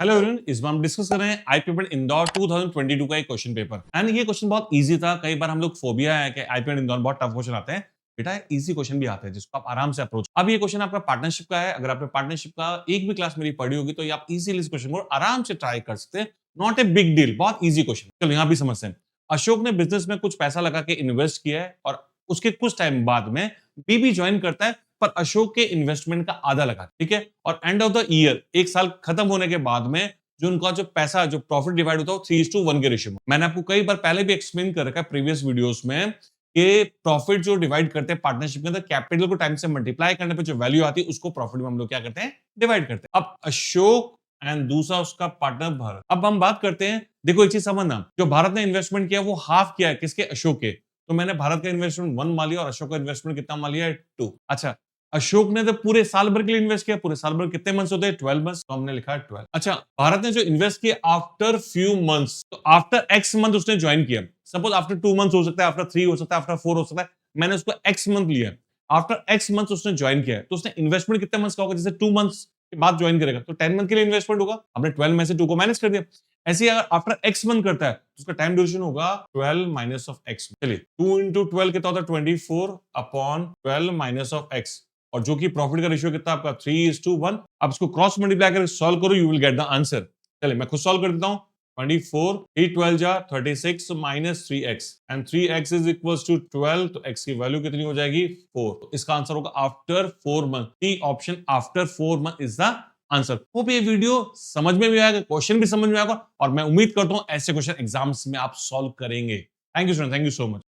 Hello everyone, इस बार हम discuss कर रहे हैं आईपीपीएड इंदौर 2022 का एक क्वेश्चन पेपर एंड ये क्वेश्चन बहुत इजी था। कई बार हम लोग फोबिया है कि आईपीपीएड इंदौर बहुत टफ क्वेश्चन आते हैं। बेटा इजी क्वेश्चन भी आते हैं जिसको आप आराम से अप्रोच। अब ये क्वेश्चन आपका पार्टनरशिप का है। अगर आपने पार्टनरशिप का एक भी क्लास मेरी पढ़ी होगी तो ये आप इजीली इस क्वेश्चन को आराम से ट्राई कर सकते हैं। नॉट ए बिग डील, बहुत इजी क्वेश्चन। चलो यहाँ भी समझते हैं। अशोक ने बिजनेस में कुछ पैसा लगा के इन्वेस्ट किया है और उसके कुछ टाइम बाद में बीबी ज्वाइन करता है, पर अशोक के इन्वेस्टमेंट का आधा लगा, ठीक है। और एंड ऑफ द ईयर, एक साल खत्म होने के बाद में जो उनका जो पैसा जो प्रॉफिट डिवाइड होता है वो 3:1 के रेशियो में। मैंने आपको कई बार पहले भी एक्सप्लेन कर रखा है प्रीवियस वीडियोस में कि प्रॉफिट जो डिवाइड करते हैं पार्टनरशिप के अंदर, कैपिटल को टाइम से मल्टीप्लाई करने पे जो वैल्यू आती है उसको प्रॉफिट में हम लोग क्या करते हैं, डिवाइड करते हैं। अब अशोक एंड दूसरा उसका पार्टनर भारत। अब हम बात करते हैं, देखो एक चीज समझना, जो भारत ने इन्वेस्टमेंट किया वो हाफ किया है किसके, अशोक के। तो मैंने भारत का इन्वेस्टमेंट 1 मान लिया और अशोक का इन्वेस्टमेंट कितना मान लिया है, 2। अच्छा, अशोक ने तो पूरे साल भर के लिए इन्वेस्ट किया। पूरे साल भर कितने मंथ्स होते हैं, 12 मंथ्स, तो हमने लिखा है 12। अच्छा, भारत ने जो इन्वेस्ट किया आफ्टर फ्यू मंथ्स, तो आफ्टर एक्स मंथ उसने ज्वाइन किया। सपोज आफ्टर 2 मंथ्स हो सकता है, आफ्टर 3 हो सकता है, आफ्टर 4 हो सकता है। मैंने उसको एक्स मंथ लिया। आफ्टर एक्स मंथ उसने ज्वाइन किया, तो उसने इन्वेस्टमेंट कितने मंथ्स का होगा, जैसे 2 मंथ्स के बाद ज्वाइन करेगा तो 10 मंथ के लिए इन्वेस्टमेंट होगा। हमने 12 में से 2 को माइनस कर दिया। ऐसे ही अगर आफ्टर एक्स मंथ करता है तो उसका टाइम ड्यूरेशन होगा 12 माइनस ऑफ एक्स। चलिए 2 into 12 कितना होता है, 24 अपॉन 12 माइनस ऑफ एक्स। और जो कि प्रॉफिट का रेशियो कितना आपका 3:1। अब इसको क्रॉस मल्टीप्लाई करके सॉल्व करो, you will get the answer. चलिए मैं खुद सॉल्व कर देता हूं। 24 3 12 जा 36 minus 3x and 3x is equals to 12, तो x की वैल्यू कितनी हो जाएगी, 4। तो इसका आंसर होगा after 4 month. D option, after 4 month is the answer. Hope ये वीडियो समझ में भी आएगा, क्वेश्चन भी समझ में आएगा और मैं उम्मीद करता हूं ऐसे क्वेश्चन एग्जाम्स में आप सॉल्व करेंगे। Thank you student, thank you so much.